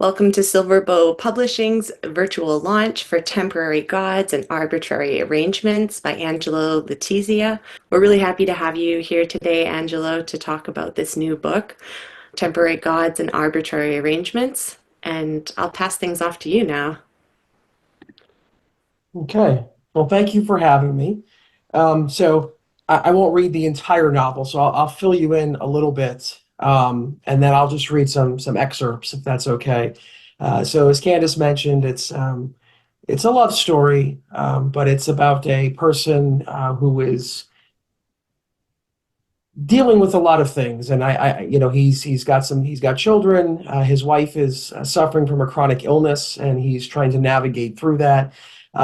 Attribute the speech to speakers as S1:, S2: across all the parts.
S1: Welcome to Silverbow Publishing's virtual launch for Temporary Gods and Arbitrary Arrangements by Angelo Letizia. We're really happy to have you here today, Angelo, to talk about this new book, Temporary Gods and Arbitrary Arrangements. And I'll pass things off to you now.
S2: Okay. Well, thank you for having me. So I won't read the entire novel, so I'll fill you in a little bit, and then I'll just read some excerpts if that's okay. So as Candace mentioned, it's a love story, but it's about a person who is dealing with a lot of things, and he's got children. His wife is suffering from a chronic illness, and he's trying to navigate through that.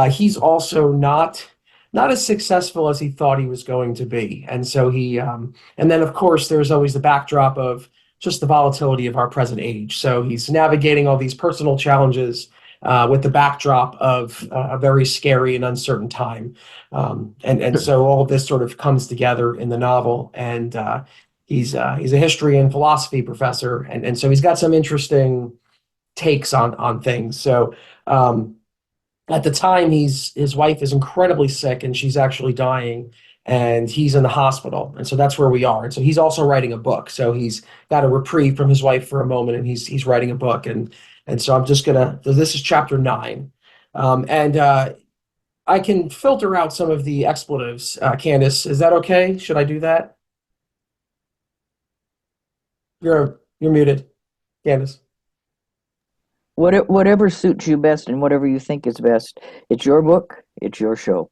S2: He's also not as successful as he thought he was going to be, and so and then of course there's always the backdrop of just the volatility of our present age. So he's navigating all these personal challenges with the backdrop of a very scary and uncertain time. And so all of this sort of comes together in the novel. And he's a history and philosophy professor, and so he's got some interesting takes on things. So at the time, his wife is incredibly sick, and she's actually dying, and he's in the hospital, and so that's where we are. And so he's also writing a book. So he's got a reprieve from his wife for a moment, and he's writing a book. And so I'm just gonna. So this is chapter 9, and I can filter out some of the expletives. Candace, is that okay? Should I do that? You're muted, Candace.
S3: Whatever suits you best and whatever you think is best. It's your book, it's your show.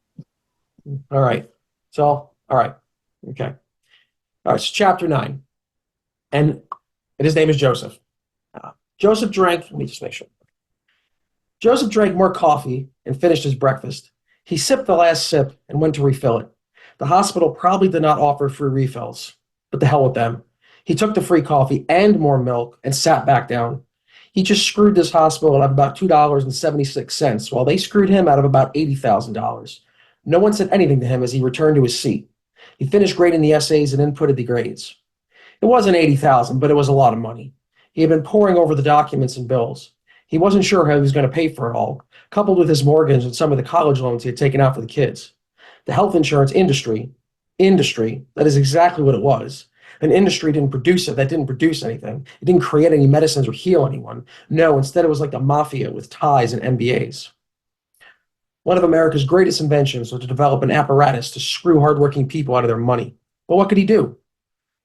S2: All right. So all right. Okay. All right. So chapter 9, and his name is Joseph. Joseph drank. Let me just make sure. Joseph drank more coffee and finished his breakfast. He sipped the last sip and went to refill it. The hospital probably did not offer free refills, but the hell with them. He took the free coffee and more milk and sat back down. He just screwed this hospital out of about $2.76, while they screwed him out of about $80,000. No one said anything to him as he returned to his seat. He finished grading the essays and inputted the grades. It wasn't 80,000, but it was a lot of money. He had been poring over the documents and bills. He wasn't sure how he was going to pay for it all, coupled with his mortgage and some of the college loans he had taken out for the kids. The health insurance industry, that is exactly what it was. An industry that didn't produce anything. It didn't create any medicines or heal anyone. No, instead it was like the mafia with ties and MBAs. One of America's greatest inventions was to develop an apparatus to screw hardworking people out of their money. But what could he do?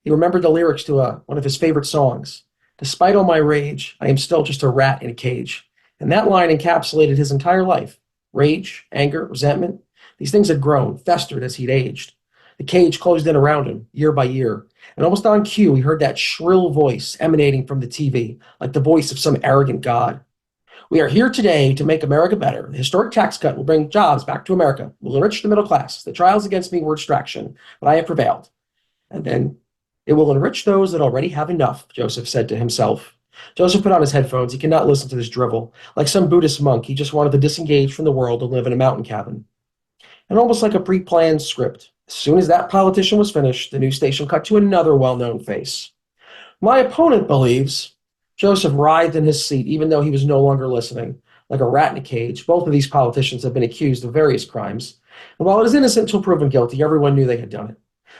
S2: He remembered the lyrics to one of his favorite songs. Despite all my rage, I am still just a rat in a cage. And that line encapsulated his entire life. Rage, anger, resentment. These things had grown, festered as he'd aged. The cage closed in around him, year by year. And almost on cue, he heard that shrill voice emanating from the TV, like the voice of some arrogant god. We are here today to make America better. The historic tax cut will bring jobs back to America, will enrich the middle class. The trials against me were distraction, but I have prevailed. And then it will enrich those that already have enough, Joseph said to himself. Joseph put on his headphones. He could not listen to this drivel. Like some Buddhist monk, he just wanted to disengage from the world and live in a mountain cabin. And almost like a pre-planned script, as soon as that politician was finished, the news station cut to another well-known face. My opponent believes. Joseph writhed in his seat, even though he was no longer listening. Like a rat in a cage, both of these politicians have been accused of various crimes. And while it is innocent until proven guilty, everyone knew they had done it.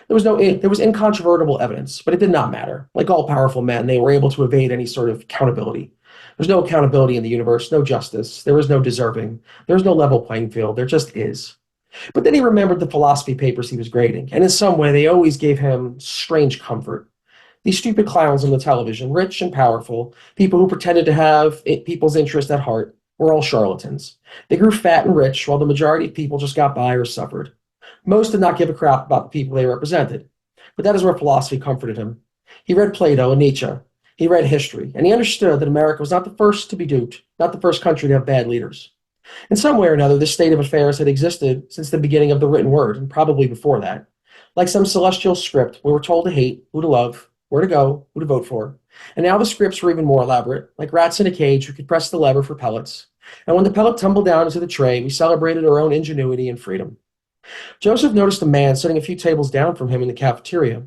S2: There was incontrovertible evidence, but it did not matter. Like all powerful men, they were able to evade any sort of accountability. There's no accountability in the universe, no justice. There is no deserving. There's no level playing field. There just is. But then he remembered the philosophy papers he was grading, and in some way they always gave him strange comfort. These stupid clowns on the television, rich and powerful, people who pretended to have people's interest at heart, were all charlatans. They grew fat and rich, while the majority of people just got by or suffered. Most did not give a crap about the people they represented. But that is where philosophy comforted him. He read Plato and Nietzsche. He read history, and he understood that America was not the first to be duped, not the first country to have bad leaders. In some way or another, this state of affairs had existed since the beginning of the written word, and probably before that. Like some celestial script, we were told to hate, who to love, where to go, who to vote for. And now the scripts were even more elaborate, like rats in a cage who could press the lever for pellets. And when the pellet tumbled down into the tray, we celebrated our own ingenuity and freedom. Joseph noticed a man sitting a few tables down from him in the cafeteria.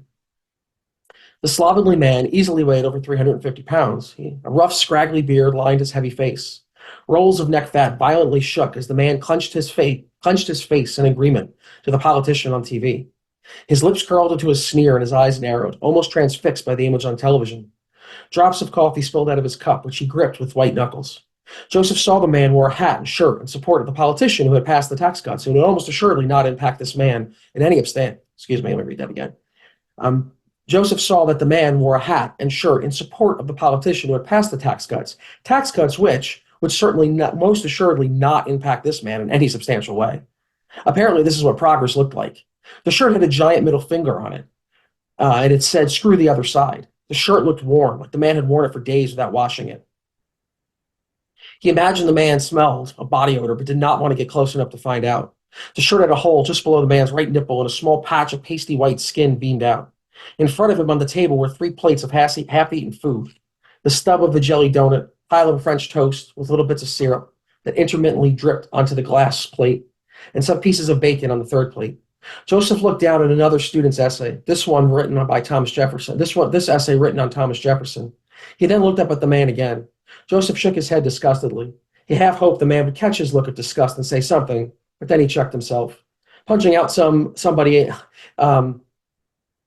S2: The slovenly man easily weighed over 350 pounds. A rough, scraggly beard lined his heavy face. Rolls of neck fat violently shook as the man clenched his face in agreement to the politician on TV. His lips curled into a sneer and his eyes narrowed, almost transfixed by the image on television. Drops of coffee spilled out of his cup, which he gripped with white knuckles. Joseph saw the man wore a hat and shirt in support of the politician who had passed the tax cuts, who would almost assuredly not impact this man in any extent. Excuse me, let me read that again. Um, Joseph saw that the man wore a hat and shirt in support of the politician who had passed the tax cuts which would certainly not, most assuredly not impact this man in any substantial way. Apparently, this is what progress looked like. The shirt had a giant middle finger on it, and it said, "Screw the other side." The shirt looked warm, like the man had worn it for days without washing it. He imagined the man smelled a body odor, but did not want to get close enough to find out. The shirt had a hole just below the man's right nipple, and a small patch of pasty white skin beamed out. In front of him on the table were 3 plates of half-eaten food. The stub of a jelly donut, pile of French toast with little bits of syrup that intermittently dripped onto the glass plate, and some pieces of bacon on the third plate. Joseph looked down at another student's essay, this one written by Thomas Jefferson. This essay written on Thomas Jefferson. He then looked up at the man again. Joseph shook his head disgustedly. He half hoped the man would catch his look of disgust and say something, but then he checked himself. Punching out somebody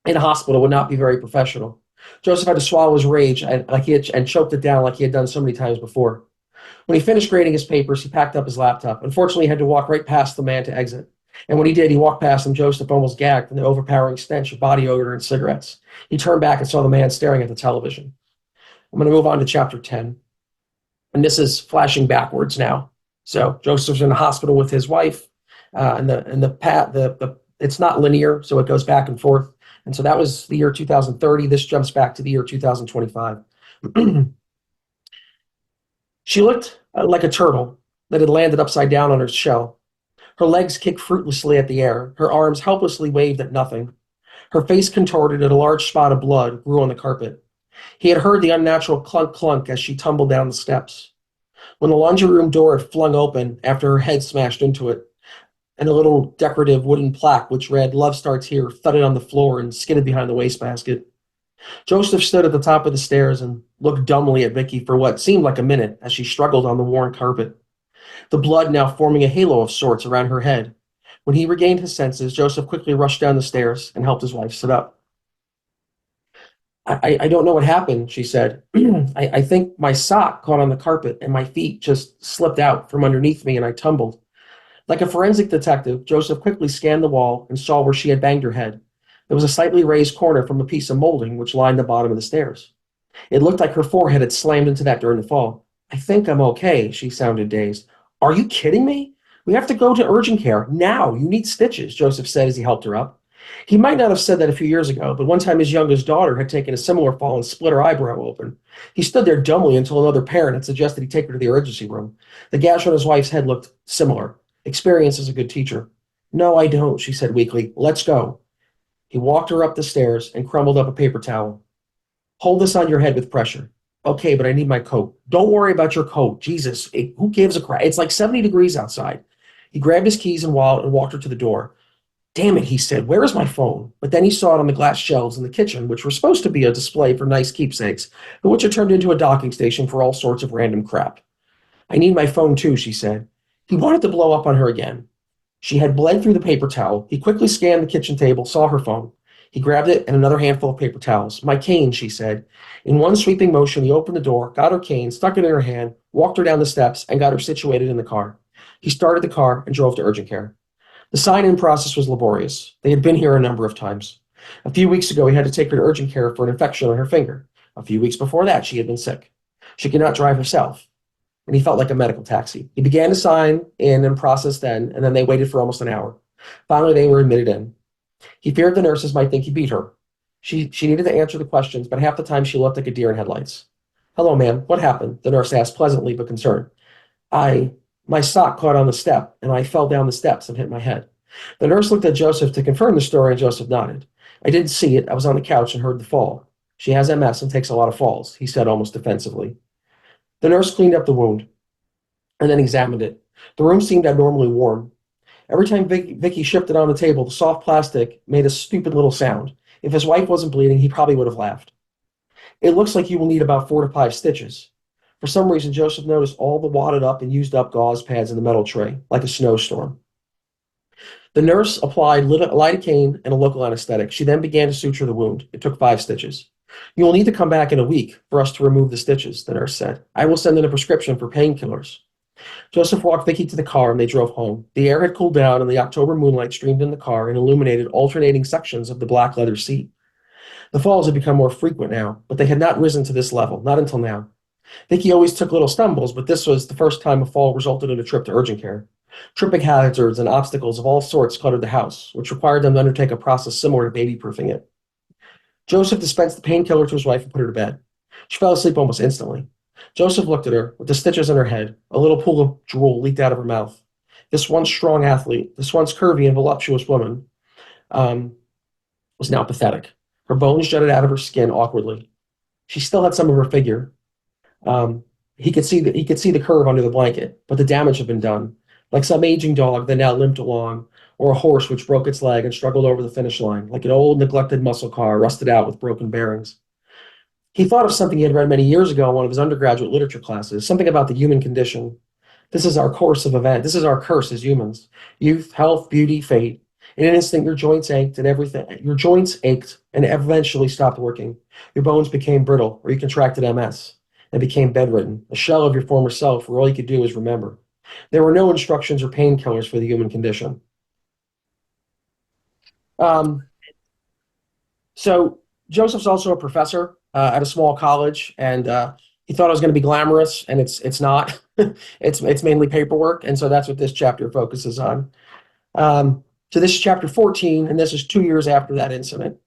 S2: in a hospital would not be very professional. Joseph had to swallow his rage and choked it down like he had done so many times before. When he finished grading his papers, he packed up his laptop. Unfortunately, he had to walk right past the man to exit. And when he did, he walked past him. Joseph almost gagged from the overpowering stench of body odor and cigarettes. He turned back and saw the man staring at the television. I'm going to move on to chapter 10. And this is flashing backwards now. So Joseph's in the hospital with his wife, it's not linear, so it goes back and forth. And so that was the year 2030. This jumps back to the year 2025. She looked like a turtle that had landed upside down on her shell. Her legs kicked fruitlessly at the air. Her arms helplessly waved at nothing. Her face contorted and a large spot of blood grew on the carpet. He had heard the unnatural clunk-clunk as she tumbled down the steps. When the laundry room door had flung open after her head smashed into it, and a little decorative wooden plaque which read, "Love Starts Here," thudded on the floor and skidded behind the wastebasket. Joseph stood at the top of the stairs and looked dumbly at Vicky for what seemed like a minute as she struggled on the worn carpet, the blood now forming a halo of sorts around her head. When he regained his senses, Joseph quickly rushed down the stairs and helped his wife sit up. I don't know what happened, she said. I think my sock caught on the carpet and my feet just slipped out from underneath me and I tumbled. Like a forensic detective, Joseph quickly scanned the wall and saw where she had banged her head. There was a slightly raised corner from a piece of molding which lined the bottom of the stairs. It looked like her forehead had slammed into that during the fall. "I think I'm okay," she sounded dazed. "Are you kidding me? We have to go to urgent care. Now, you need stitches," Joseph said as he helped her up. He might not have said that a few years ago, but one time his youngest daughter had taken a similar fall and split her eyebrow open. He stood there dumbly until another parent had suggested he take her to the emergency room. The gash on his wife's head looked similar. Experience is a good teacher. "No, I don't," she said weakly. "Let's go." He walked her up the stairs and crumbled up a paper towel. "Hold this on your head with pressure." "Okay, but I need my coat." "Don't worry about your coat. Jesus, who gives a crap? It's like 70 degrees outside." He grabbed his keys and wallet and walked her to the door. "Damn it," he said. "Where is my phone?" But then he saw it on the glass shelves in the kitchen, which were supposed to be a display for nice keepsakes, but which had turned into a docking station for all sorts of random crap. "I need my phone too," she said. He wanted to blow up on her again. She had bled through the paper towel. He quickly scanned the kitchen table, saw her phone. He grabbed it and another handful of paper towels. "My cane," she said. In one sweeping motion, he opened the door, got her cane, stuck it in her hand, walked her down the steps, and got her situated in the car. He started the car and drove to urgent care. The sign-in process was laborious. They had been here a number of times. A few weeks ago, he had to take her to urgent care for an infection on her finger. A few weeks before that, she had been sick. She could not drive herself, and he felt like a medical taxi. He began to sign in and process then, and then they waited for almost an hour. Finally, they were admitted in. He feared the nurses might think he beat her. She needed to answer the questions, but half the time she looked like a deer in headlights. "Hello, ma'am. What happened?" the nurse asked pleasantly but concerned. My sock caught on the step, and I fell down the steps and hit my head." The nurse looked at Joseph to confirm the story, and Joseph nodded. "I didn't see it. I was on the couch and heard the fall. She has MS and takes a lot of falls," he said almost defensively. The nurse cleaned up the wound and then examined it. The room seemed abnormally warm. Every time Vicky shipped it on the table, the soft plastic made a stupid little sound. If his wife wasn't bleeding, he probably would have laughed. It looks like you will need about 4 to 5 stitches. For some reason, Joseph noticed all the wadded up and used up gauze pads in the metal tray, like a snowstorm. The nurse applied lidocaine and a local anesthetic. She then began to suture the wound. It took 5 stitches. You will need to come back in a week for us to remove the stitches, the nurse said. I will send in a prescription for painkillers. Joseph walked Vicky to the car and they drove home. The air had cooled down and the October moonlight streamed in the car and illuminated alternating sections of the black leather seat. The falls had become more frequent now, but they had not risen to this level, not until now. Vicky always took little stumbles, but this was the first time a fall resulted in a trip to urgent care. Tripping hazards and obstacles of all sorts cluttered the house, which required them to undertake a process similar to baby-proofing it. Joseph dispensed the painkiller to his wife and put her to bed. She fell asleep almost instantly. Joseph looked at her with the stitches in her head. A little pool of drool leaked out of her mouth. This once strong athlete, this once curvy and voluptuous woman, was now pathetic. Her bones jutted out of her skin awkwardly. She still had some of her figure. He could see the curve under the blanket, but the damage had been done. Like some aging dog that now limped along, or a horse which broke its leg and struggled over the finish line, like an old neglected muscle car rusted out with broken bearings. He thought of something he had read many years ago in one of his undergraduate literature classes, something about the human condition. This is our course of event. This is our curse as humans. Youth, health, beauty, fate. In an instant, your joints ached and eventually stopped working. Your bones became brittle, or you contracted MS and became bedridden, a shell of your former self where all you could do is remember. There were no instructions or painkillers for the human condition. So Joseph's also a professor at a small college, and he thought it was going to be glamorous, and it's not. it's mainly paperwork, and so that's what this chapter focuses on. So this is chapter 14, and this is 2 years after that incident.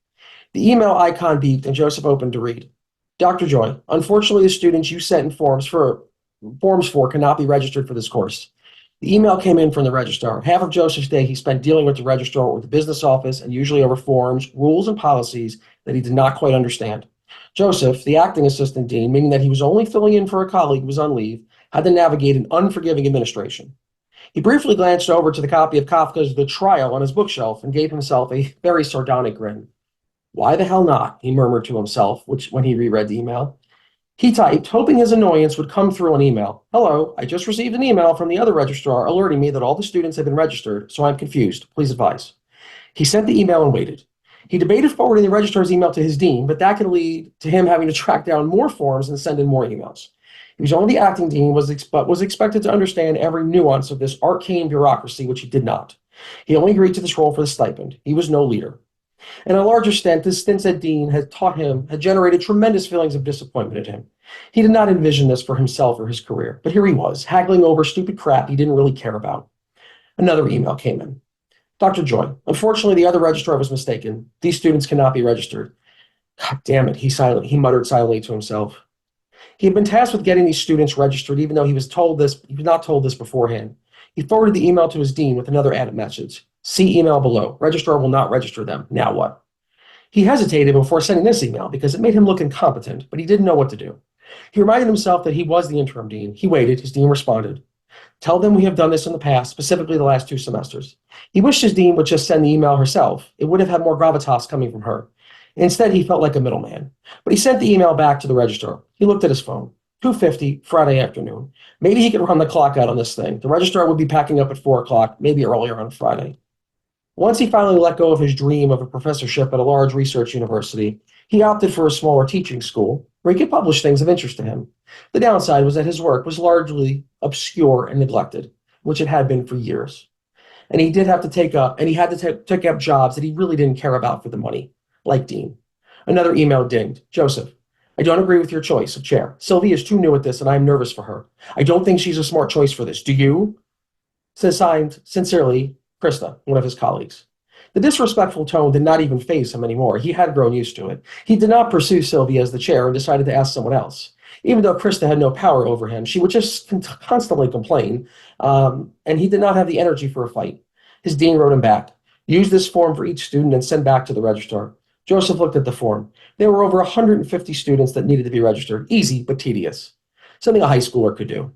S2: The email icon beeped, and Joseph opened to read. Dr. Joy, unfortunately, the students you sent in forms for cannot be registered for this course. The email came in from the registrar. Half of Joseph's day he spent dealing with the registrar or with the business office, and usually over forms, rules, and policies that he did not quite understand. Joseph, the acting assistant dean, meaning that he was only filling in for a colleague who was on leave, had to navigate an unforgiving administration. He briefly glanced over to the copy of Kafka's The Trial on his bookshelf and gave himself a very sardonic grin. Why the hell not? He murmured to himself, when he reread the email. He typed, hoping his annoyance would come through on email. Hello, I just received an email from the other registrar alerting me that all the students have been registered, so I'm confused. Please advise. He sent the email and waited. He debated forwarding the registrar's email to his dean, but that could lead to him having to track down more forms and send in more emails. He was only the acting dean, but was expected to understand every nuance of this arcane bureaucracy, which he did not. He only agreed to this role for the stipend. He was no leader. In a larger extent, this stint at dean had generated tremendous feelings of disappointment in him. He did not envision this for himself or his career, but here he was, haggling over stupid crap he didn't really care about. Another email came in. Dr. Joy, unfortunately, the other registrar was mistaken. These students cannot be registered. God damn it, he muttered silently to himself. He had been tasked with getting these students registered, even though he was not told this beforehand. He forwarded the email to his dean with another added message. See email below. Registrar will not register them. Now what? He hesitated before sending this email because it made him look incompetent, but he didn't know what to do. He reminded himself that he was the interim dean. He waited. His dean responded. Tell them we have done this in the past, specifically the last 2 semesters. He wished his dean would just send the email herself. It would have had more gravitas coming from her. Instead, he felt like a middleman. But he sent the email back to the registrar. He looked at his phone. 2:50, Friday afternoon. Maybe he could run the clock out on this thing. The registrar would be packing up at 4 o'clock, maybe earlier on Friday. Once he finally let go of his dream of a professorship at a large research university, he opted for a smaller teaching school where he could publish things of interest to him. The downside was that his work was largely obscure and neglected, which it had been for years. And he had to take up jobs that he really didn't care about for the money, like dean. Another email dinged. Joseph, I don't agree with your choice of chair. Sylvie is too new at this, and I'm nervous for her. I don't think she's a smart choice for this. Do you? Signed, sincerely, Krista, one of his colleagues. The disrespectful tone did not even faze him anymore. He had grown used to it. He did not pursue Sylvie as the chair and decided to ask someone else. Even though Krista had no power over him, she would just constantly complain, and he did not have the energy for a fight. His dean wrote him back. Use this form for each student and send back to the registrar. Joseph looked at the form. There were over 150 students that needed to be registered. Easy, but tedious. Something a high schooler could do.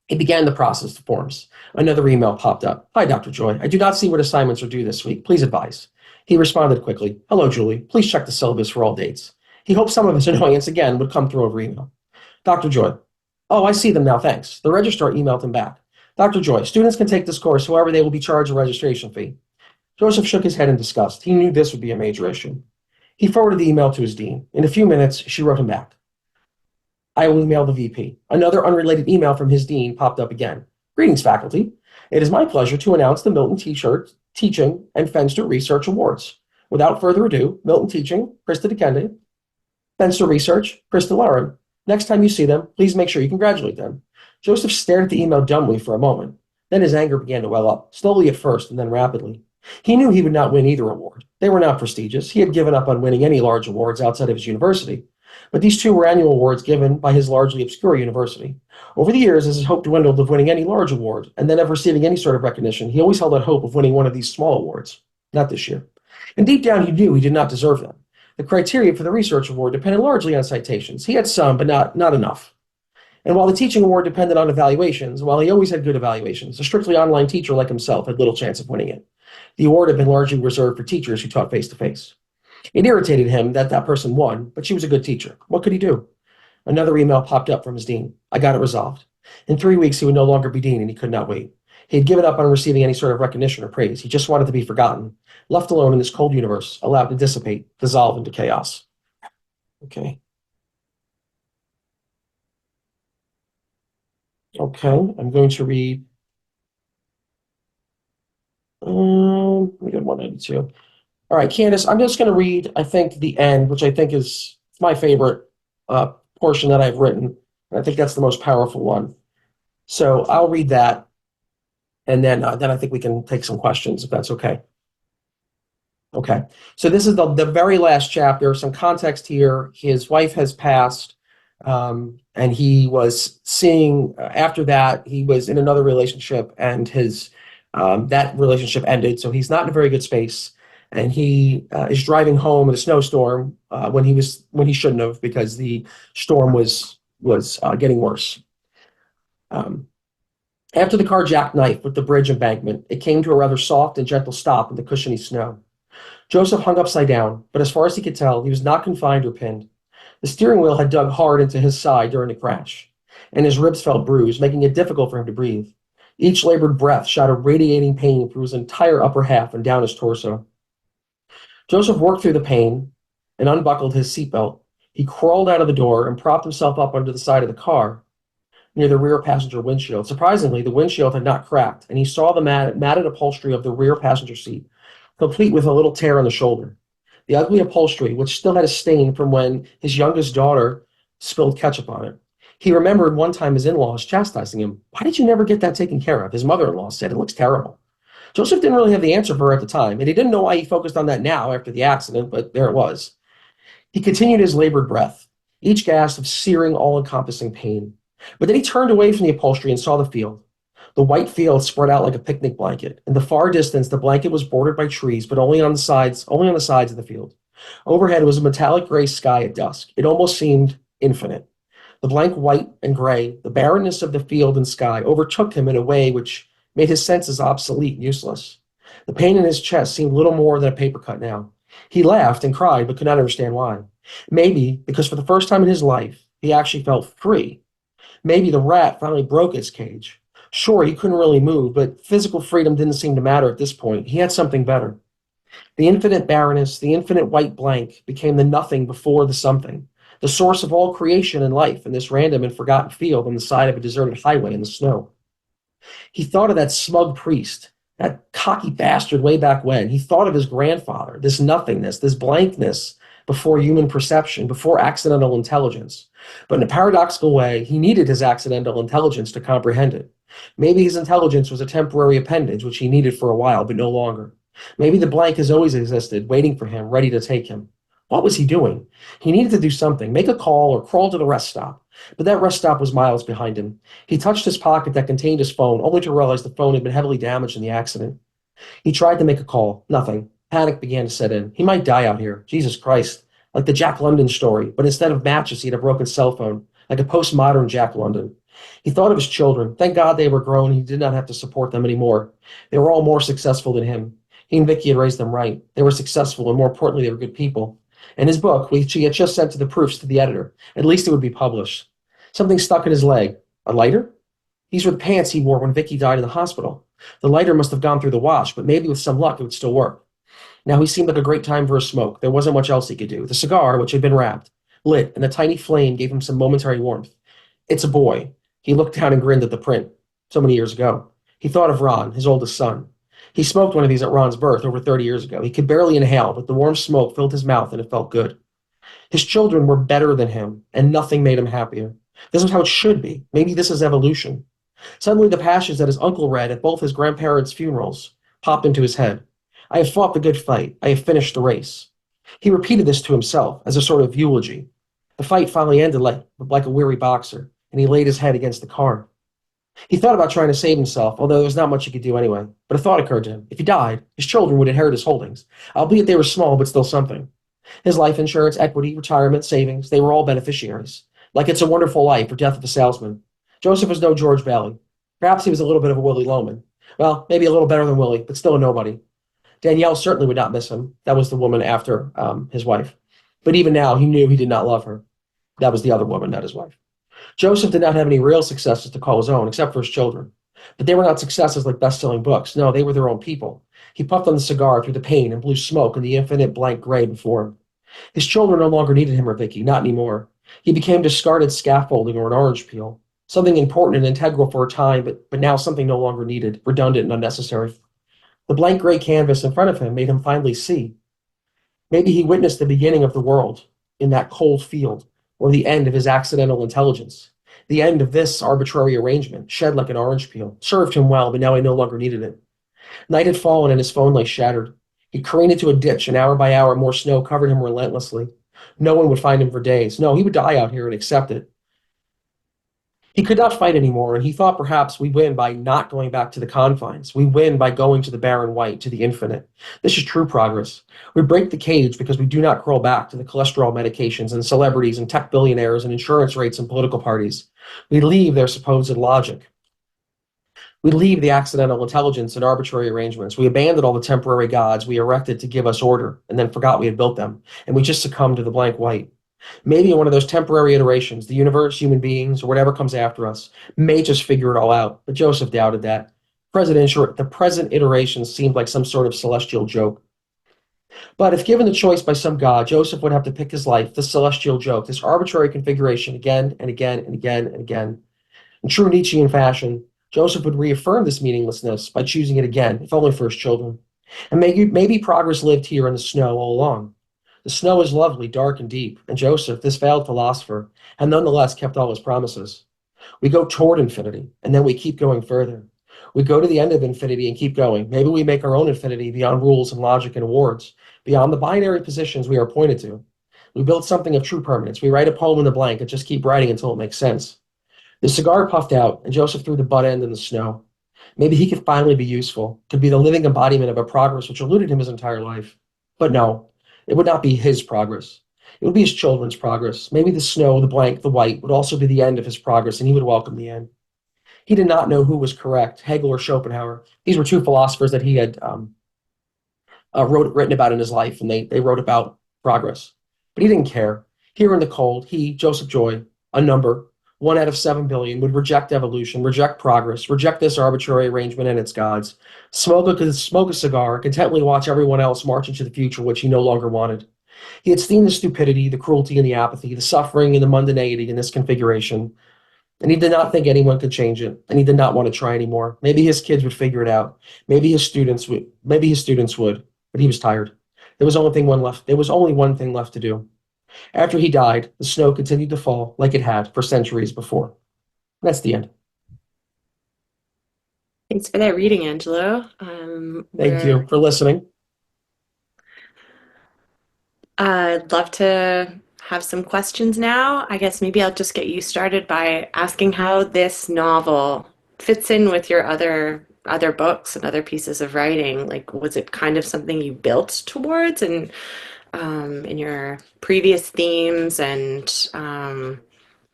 S2: He began the process of forms. Another email popped up. Hi, Dr. Joy. I do not see what assignments are due this week. Please advise. He responded quickly, "Hello, Julie. Please check the syllabus for all dates." He hoped some of his annoyance again would come through over email. Dr. Joy. "Oh, I see them now, thanks." The registrar emailed him back. "Dr. Joy, students can take this course, however they will be charged a registration fee." Joseph shook his head in disgust. He knew this would be a major issue. He forwarded the email to his dean. In a few minutes, she wrote him back. "I will email the VP." Another unrelated email from his dean popped up again. "Greetings, faculty. It is my pleasure to announce the Milton T-shirt Teaching and Fenster Research Awards. Without further ado, Milton Teaching, Krista DeKende, Fenster Research, Krista Lauren. Next time you see them, please make sure you congratulate them." Joseph stared at the email dumbly for a moment. Then his anger began to well up, slowly at first and then rapidly. He knew he would not win either award. They were not prestigious. He had given up on winning any large awards outside of his university. But these two were annual awards given by his largely obscure university. Over the years, as his hope dwindled of winning any large award and then of receiving any sort of recognition, he always held out hope of winning one of these small awards. Not this year. And deep down, he knew he did not deserve them. The criteria for the research award depended largely on citations. He had some, but not enough. And while the teaching award depended on evaluations, while he always had good evaluations, a strictly online teacher like himself had little chance of winning it. The award had been largely reserved for teachers who taught face-to-face. It irritated him that that person won, but she was a good teacher. What could he do? Another email popped up from his dean. "I got it resolved. In 3 weeks, he would no longer be dean, and he could not wait. He had given up on receiving any sort of recognition or praise. He just wanted to be forgotten, left alone in this cold universe, allowed to dissipate, dissolve into chaos." Okay. Okay, I'm going to read. We got 192. All right, Candace, I'm just going to read, I think, the end, which I think is my favorite portion that I've written. And I think that's the most powerful one. So I'll read that, and then I think we can take some questions, if that's okay. Okay, so this is the very last chapter. Some context here. His wife has passed, and he was seeing, after that, he was in another relationship, and his that relationship ended, so he's not in a very good space. And he is driving home in a snowstorm when he shouldn't have, because the storm was getting worse. After the car jackknifed with the bridge embankment, it came to a rather soft and gentle stop in the cushiony snow. Joseph hung upside down, but as far as he could tell, he was not confined or pinned. The steering wheel had dug hard into his side during the crash, and his ribs felt bruised, making it difficult for him to breathe. Each labored breath shot a radiating pain through his entire upper half and down his torso. Joseph worked through the pain and unbuckled his seatbelt. He crawled out of the door and propped himself up under the side of the car near the rear passenger windshield. Surprisingly, the windshield had not cracked, and he saw the matted upholstery of the rear passenger seat, complete with a little tear on the shoulder. The ugly upholstery, which still had a stain from when his youngest daughter spilled ketchup on it. He remembered one time his in-laws chastising him. "Why did you never get that taken care of?" His mother-in-law said, "It looks terrible." Joseph didn't really have the answer for her at the time, and he didn't know why he focused on that now after the accident, but there it was. He continued his labored breath, each gasp of searing, all-encompassing pain. But then he turned away from the upholstery and saw the field. The white field spread out like a picnic blanket. In the far distance, the blanket was bordered by trees, but only on the sides of the field. Overhead was a metallic gray sky at dusk. It almost seemed infinite. The blank white and gray, the barrenness of the field and sky, overtook him in a way which made his senses obsolete and useless. The pain in his chest seemed little more than a paper cut now. He laughed and cried, but could not understand why. Maybe because for the first time in his life, he actually felt free. Maybe the rat finally broke its cage. Sure, he couldn't really move, but physical freedom didn't seem to matter at this point. He had something better. The infinite barrenness, the infinite white blank, became the nothing before the something, the source of all creation and life in this random and forgotten field on the side of a deserted highway in the snow. He thought of that smug priest, that cocky bastard way back when. He thought of his grandfather, this nothingness, this blankness before human perception, before accidental intelligence. But in a paradoxical way, he needed his accidental intelligence to comprehend it. Maybe his intelligence was a temporary appendage which he needed for a while, but no longer. Maybe the blank has always existed, waiting for him, ready to take him. What was he doing? He needed to do something, make a call or crawl to the rest stop. But that rest stop was miles behind him. He touched his pocket that contained his phone, only to realize the phone had been heavily damaged in the accident. He tried to make a call. Nothing. Panic began to set in. He might die out here. Jesus Christ. Like the Jack London story, but instead of matches, he had a broken cell phone, like a postmodern Jack London. He thought of his children. Thank God they were grown. He did not have to support them anymore. They were all more successful than him. He and Vicky had raised them right. They were successful, and more importantly, they were good people. In his book, which he had just sent to the proofs to the editor, at least it would be published. Something stuck in his leg. A lighter? These were the pants he wore when Vicky died in the hospital. The lighter must have gone through the wash, but maybe with some luck it would still work. Now he seemed like a great time for a smoke. There wasn't much else he could do. The cigar, which had been wrapped, lit, and a tiny flame gave him some momentary warmth. It's a boy. He looked down and grinned at the print. So many years ago. He thought of Ron, his oldest son. He smoked one of these at Ron's birth over 30 years ago. He could barely inhale, but the warm smoke filled his mouth and it felt good. His children were better than him, and nothing made him happier. This is how it should be. Maybe this is evolution. Suddenly, the passages that his uncle read at both his grandparents' funerals popped into his head. I have fought the good fight. I have finished the race. He repeated this to himself as a sort of eulogy. The fight finally ended like a weary boxer, and he laid his head against the car. He thought about trying to save himself, although there was not much he could do anyway. But a thought occurred to him. If he died, his children would inherit his holdings, albeit they were small, but still something. His life insurance, equity, retirement, savings, they were all beneficiaries. Like It's a Wonderful Life or Death of a Salesman. Joseph was no George Bailey. Perhaps he was a little bit of a Willie Loman. Well, maybe a little better than Willie, but still a nobody. Danielle certainly would not miss him. That was the woman after his wife. But even now, he knew he did not love her. That was the other woman, not his wife. Joseph did not have any real successes to call his own, except for his children. But they were not successes like best-selling books. No, they were their own people. He puffed on the cigar through the pain and blew smoke in the infinite blank gray before him. His children no longer needed him or Vicky, not anymore. He became discarded scaffolding or an orange peel, something important and integral for a time, but now something no longer needed, redundant and unnecessary. The blank gray canvas in front of him made him finally see. Maybe he witnessed the beginning of the world in that cold field, or the end of his accidental intelligence. The end of this arbitrary arrangement, shed like an orange peel, served him well, but now he no longer needed it. Night had fallen and his phone lay shattered. He careened into a ditch, and hour by hour more snow covered him relentlessly. No one would find him for days. No, he would die out here and accept it. He could not fight anymore, and he thought perhaps we win by not going back to the confines. We win by going to the barren white, to the infinite. This is true progress. We break the cage because we do not crawl back to the cholesterol medications and celebrities and tech billionaires and insurance rates and political parties. We leave their supposed logic. We leave the accidental intelligence and arbitrary arrangements. We abandoned all the temporary gods we erected to give us order and then forgot we had built them, and we just succumbed to the blank white. Maybe in one of those temporary iterations, the universe, human beings, or whatever comes after us may just figure it all out, but Joseph doubted that. The present iterations seemed like some sort of celestial joke. But if given the choice by some god, Joseph would have to pick his life, this celestial joke, this arbitrary configuration again and again and again and again. In true Nietzschean fashion, Joseph would reaffirm this meaninglessness by choosing it again, if only for his children. And maybe progress lived here in the snow all along. The snow is lovely, dark, and deep, and Joseph, this failed philosopher, had nonetheless kept all his promises. We go toward infinity, and then we keep going further. We go to the end of infinity and keep going. Maybe we make our own infinity beyond rules and logic and awards, beyond the binary positions we are appointed to. We build something of true permanence. We write a poem in the blank and just keep writing until it makes sense. The cigar puffed out, and Joseph threw the butt end in the snow. Maybe he could finally be useful, could be the living embodiment of a progress which eluded him his entire life. But no. It would not be his progress. It would be his children's progress. Maybe the snow, the blank, the white would also be the end of his progress, and he would welcome the end. He did not know who was correct, Hegel or Schopenhauer. These were two philosophers that he had written about in his life, and they wrote about progress. But he didn't care. Here in the cold, he, Joseph Joy, a number, 1 out of 7 billion, would reject evolution, reject progress, reject this arbitrary arrangement and its gods, smoke a cigar, contently watch everyone else march into the future which he no longer wanted. He had seen the stupidity, the cruelty, and the apathy, the suffering, and the mundanity in this configuration, and he did not think anyone could change it, and he did not want to try anymore. Maybe his kids would figure it out. Maybe his students would, but he was tired. There was only one thing left to do. After he died, the snow continued to fall like it had for centuries before. That's the end.
S1: Thanks for that reading, Angelo.
S2: Thank you for listening.
S1: I'd love to have some questions now. I guess maybe I'll just get you started by asking how this novel fits in with your other books and other pieces of writing. Like, was it kind of something you built towards and in your previous themes and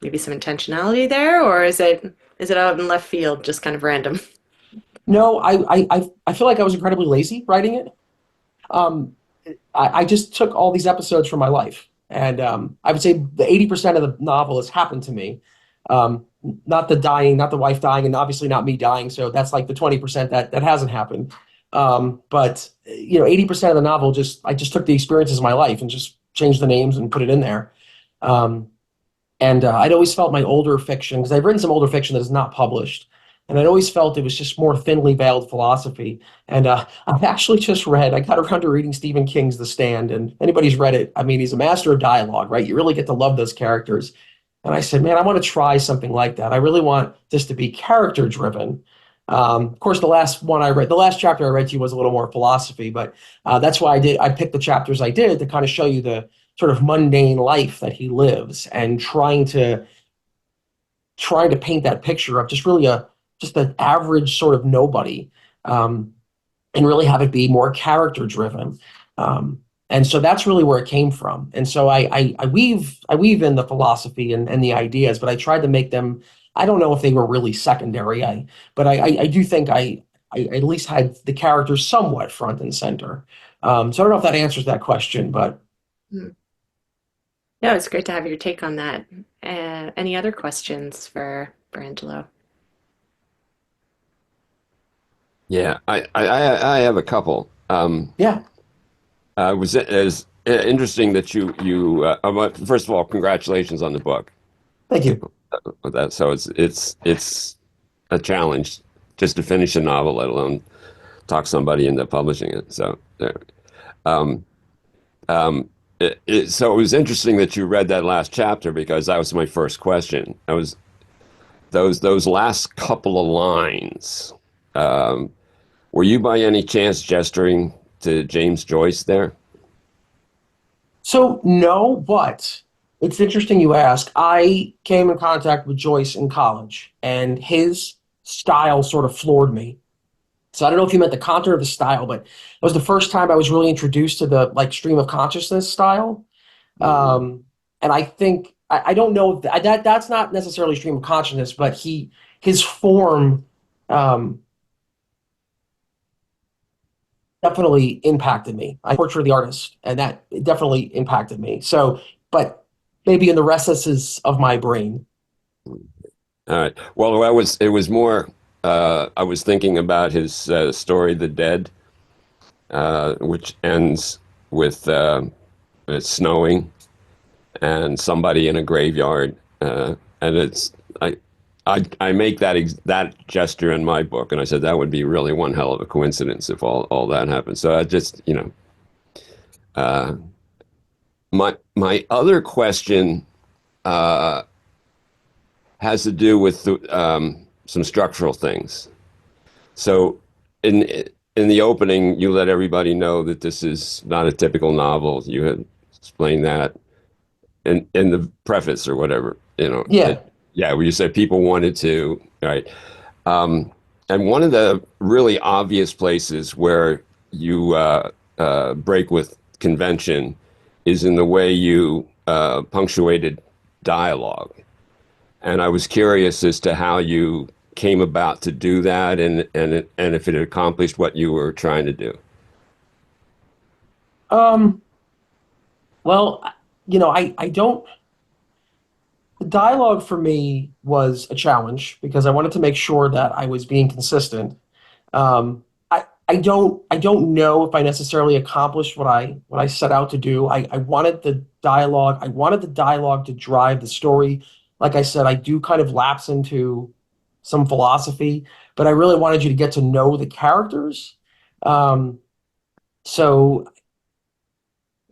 S1: maybe some intentionality there, or is it out in left field, just kind of random?
S2: No, I feel like I was incredibly lazy writing it. Um, I just took all these episodes from my life, and I would say the 80% of the novel has happened to me. Um, Not the dying, not the wife dying, and obviously not me dying. So that's like the 20% that hasn't happened. But 80% of the novel I just took the experiences of my life and just changed the names and put it in there. Um, and I'd always felt my older fiction, because I've written some older fiction that is not published, and I'd always felt it was just more thinly veiled philosophy. And I've actually just I got around to reading Stephen King's The Stand, and if anybody's read it, I mean, he's a master of dialogue, right? You really get to love those characters. And I said, man, I want to try something like that. I really want this to be character driven. Of course, the last chapter I read to you was a little more philosophy, but that's why I picked the chapters I did to kind of show you the sort of mundane life that he lives, and trying to paint that picture of just an average sort of nobody, um, and really have it be more character driven. And so that's really where it came from. And so I weave in the philosophy and the ideas, but I tried to make them. I don't know if they were really secondary. I do think I at least had the characters somewhat front and center. So I don't know if that answers that question, but
S1: Hmm. No, it's great to have your take on that. Any other questions for Angelo?
S4: Yeah, I have a couple.
S2: yeah,
S4: Was it is interesting that first of all, congratulations on the book.
S2: thank you.
S4: With that, so it's a challenge just to finish a novel, let alone talk somebody into publishing it. So there. Um, so it was interesting that you read that last chapter, because that was my first question. I was those last couple of lines. Um, were you by any chance gesturing to James Joyce there?
S2: So no, but it's interesting you ask. I came in contact with Joyce in college, and his style sort of floored me. So I don't know if you meant the content or the style, but it was the first time I was really introduced to the like stream of consciousness style.
S4: Mm.
S2: Um, and I think I don't know if that's not necessarily stream of consciousness, but his form um, definitely impacted me. I portray the artist, and that definitely impacted me. So, but maybe in the recesses of my brain.
S4: All right. Well, it was more. I was thinking about his story, The Dead, which ends with it snowing and somebody in a graveyard, and I make that gesture in my book, and I said that would be really one hell of a coincidence if all that happened. So I just uh, my other question uh, has to do with some structural things. So in in the opening, you let everybody know that this is not a typical novel. You had explained that in the preface or whatever,
S2: Yeah.
S4: yeah, where you said people wanted to, right? Um, and one of the really obvious places where you break with convention is in the way you punctuated dialogue. And I was curious as to how you came about to do that, and if it accomplished what you were trying to do.
S2: Um, well, I don't. The dialogue for me was a challenge because I wanted to make sure that I was being consistent. I don't know if I necessarily accomplished what I set out to do. I wanted the dialogue. I wanted the dialogue to drive the story. Like I said, I do kind of lapse into some philosophy, but I really wanted you to get to know the characters. Um, so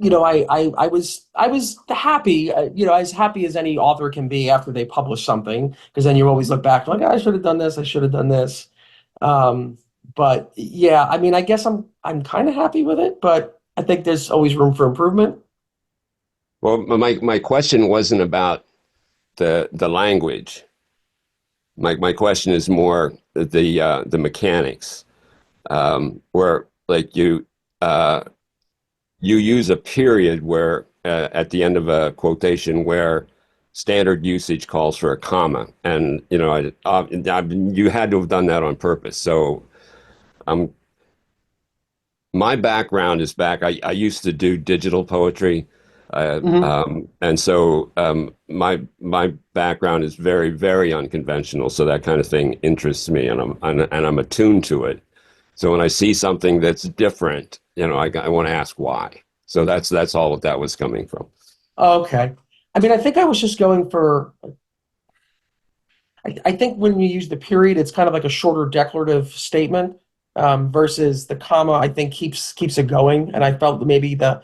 S2: I was happy, as happy as any author can be after they publish something, because then you always look back like, I should have done this, I should have done this. Um, but yeah, I mean, I guess I'm kind of happy with it, but I think there's always room for improvement.
S4: Well, my question wasn't about the language. My question is more the mechanics, where like uh, you use a period where at the end of a quotation where standard usage calls for a comma, and you had to have done that on purpose. So I'm my background is back. I used to do digital poetry,
S2: Hmm.
S4: and so my background is very, very unconventional. So that kind of thing interests me, and I'm attuned to it. So when I see something that's different, I want to ask why. So that's all that was coming from.
S2: Okay. I mean, I think I was just going for. I think when you use the period, it's kind of like a shorter declarative statement versus the comma. I think keeps it going, and I felt that maybe the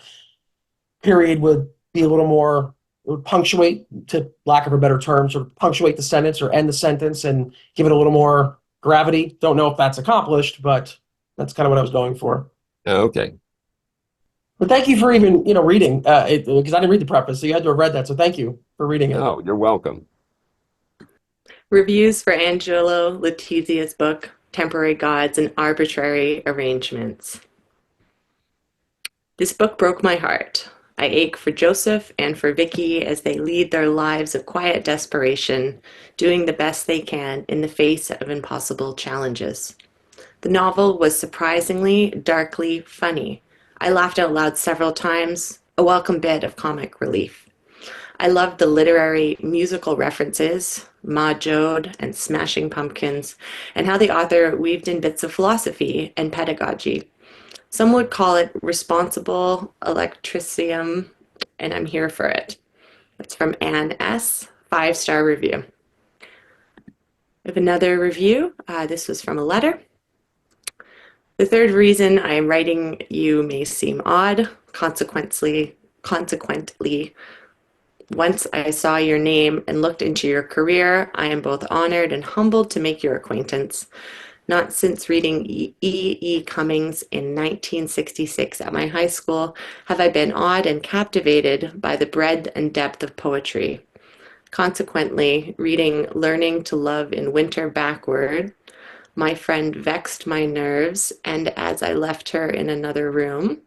S2: period would be a little more. It would punctuate, to lack of a better term, sort of punctuate the sentence or end the sentence and give it a little more gravity. Don't know if that's accomplished, but that's kind of what I was going for.
S4: Okay.
S2: But thank you for even reading it, because I didn't read the preface, so you had to have read that. So thank you for reading it.
S4: Oh, you're welcome.
S1: Reviews for Angelo Letizia's book, Temporary Gods and Arbitrary Arrangements. This book broke my heart. I ache for Joseph and for Vicky as they lead their lives of quiet desperation, doing the best they can in the face of impossible challenges. The novel was surprisingly, darkly funny. I laughed out loud several times, a welcome bit of comic relief. I loved the literary musical references, Ma Jode and Smashing Pumpkins, and how the author weaved in bits of philosophy and pedagogy. Some would call it responsible electricium, and I'm here for it. That's from Anne S. 5-star review. We have another review. This was from a letter. The third reason I am writing you may seem odd. Consequently, once I saw your name and looked into your career, I am both honored and humbled to make your acquaintance. Not since reading E. Cummings in 1966 at my high school have I been awed and captivated by the breadth and depth of poetry. Consequently, reading Learning to Love in Winter backward, my friend vexed my nerves, and as I left her in another room,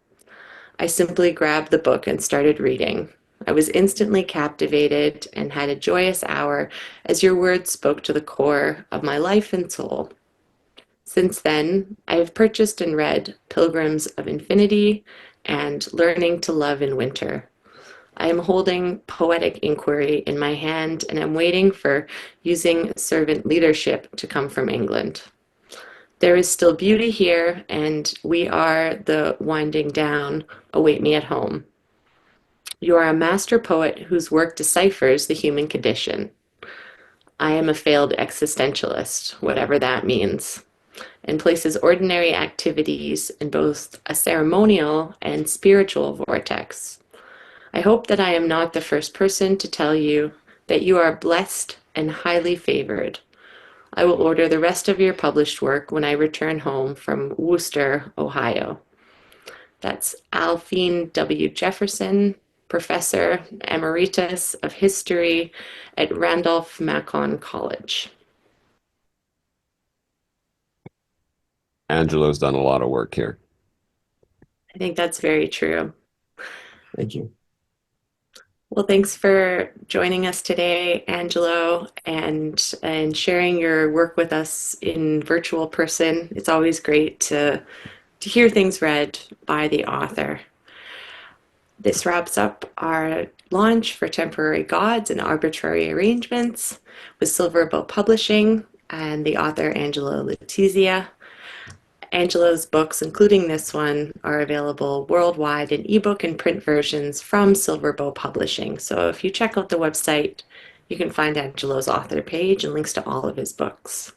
S1: I simply grabbed the book and started reading. I was instantly captivated and had a joyous hour as your words spoke to the core of my life and soul. Since then, I have purchased and read Pilgrims of Infinity and Learning to Love in Winter. I am holding Poetic Inquiry in my hand and am waiting for Using Servant Leadership to come from England. There is still beauty here, and we are the winding down. Await me at home. You are a master poet whose work deciphers the human condition. I am a failed existentialist, whatever that means, and places ordinary activities in both a ceremonial and spiritual vortex. I hope that I am not the first person to tell you that you are blessed and highly favored. I will order the rest of your published work when I return home from Wooster, Ohio. That's Alphine W. Jefferson, Professor Emeritus of History at Randolph-Macon College.
S4: Angelo's done a lot of work here.
S1: I think that's very true.
S2: Thank you.
S1: Well, thanks for joining us today, Angelo, and sharing your work with us in virtual person. It's always great to hear things read by the author. This wraps up our launch for Temporary Gods and Arbitrary Arrangements with Silver Bow Publishing and the author Angelo Letizia. Angelo's books, including this one, are available worldwide in ebook and print versions from Silver Bow Publishing. So if you check out the website, you can find Angelo's author page and links to all of his books.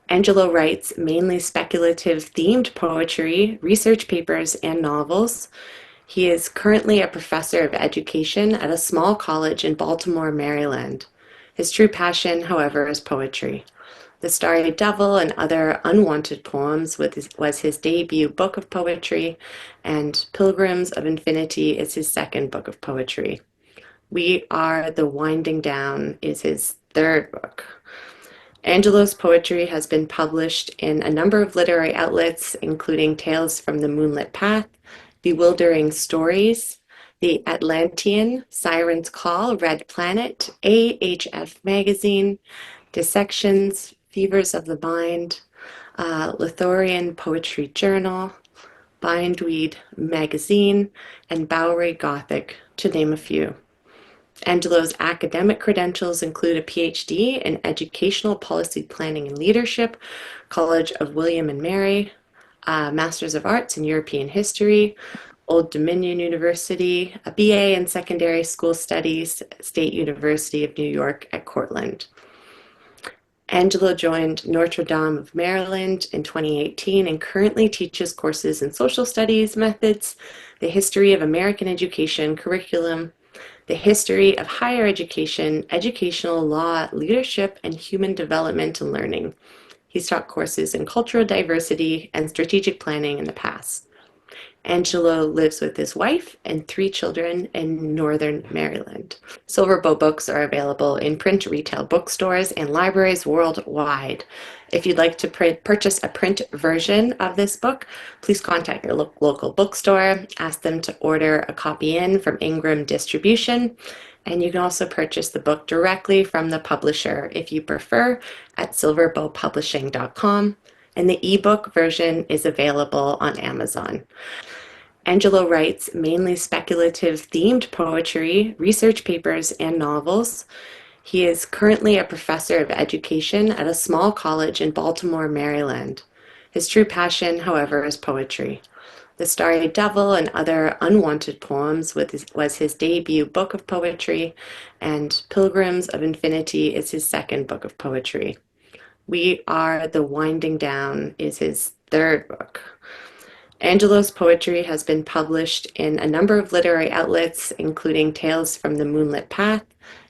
S1: Angelo writes mainly speculative themed poetry, research papers, and novels. He is currently a professor of education at a small college in Baltimore, Maryland. His true passion, however, is poetry. The Starry Devil and Other Unwanted Poems was his debut book of poetry, and Pilgrims of Infinity is his second book of poetry. We Are the Winding Down is his third book. Angelo's poetry has been published in a number of literary outlets, including Tales from the Moonlit Path, Bewildering Stories, The Atlantean, Siren's Call, Red Planet, AHF Magazine, Dissections, Fevers of the Mind, Lithorian Poetry Journal, Bindweed Magazine, and Bowery Gothic, to name a few. Angelo's academic credentials include a PhD in Educational Policy Planning and Leadership, College of William and Mary, a Master's of Arts in European History, Old Dominion University, a BA in Secondary School Studies, State University of New York at Cortland. Angelo joined Notre Dame of Maryland in 2018 and currently teaches courses in social studies methods, the history of American education curriculum, the history of higher education, educational law, leadership, and human development and learning. He's taught courses in cultural diversity and strategic planning in the past. Angelo lives with his wife and 3 children in Northern Maryland. Silver Bow books are available in print retail bookstores and libraries worldwide. If you'd like to purchase a print version of this book, please contact your local bookstore, ask them to order a copy in from Ingram Distribution, and you can also purchase the book directly from the publisher if you prefer at silverbowpublishing.com, and the ebook version is available on Amazon. Angelo writes mainly speculative themed poetry, research papers, and novels. He is currently a professor of education at a small college in Baltimore, Maryland. His true passion, however, is poetry. The Starry Devil and Other Unwanted Poems was his debut book of poetry, and Pilgrims of Infinity is his second book of poetry. We Are the Winding Down is his third book. Angelo's poetry has been published in a number of literary outlets, including Tales from the Moonlit Path,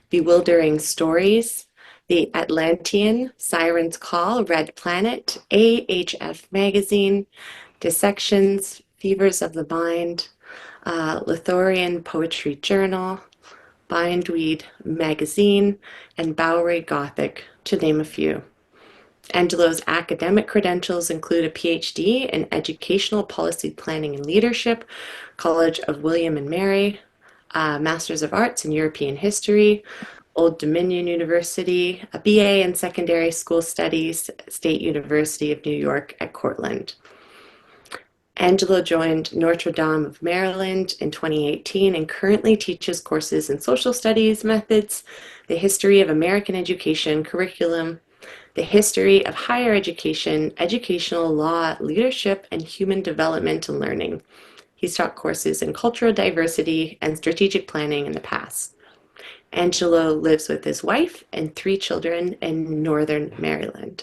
S1: Bewildering Stories, The Atlantean, Siren's Call, Red Planet, AHF Magazine, Dissections, Fevers of the Mind, Lithorian Poetry Journal, Bindweed Magazine, and Bowery Gothic, to name a few. Angelo's academic credentials include a PhD in Educational Policy Planning and Leadership, College of William and Mary, a Master's of Arts in European History, Old Dominion University, a BA in Secondary School Studies, State University of New York at Cortland. Angelo joined Notre Dame of Maryland in 2018 and currently teaches courses in social studies methods, the history of American education curriculum, the history of higher education, educational law, leadership, and human development and learning. He's taught courses in cultural diversity and strategic planning in the past. Angelo lives with his wife and 3 children in Northern Maryland.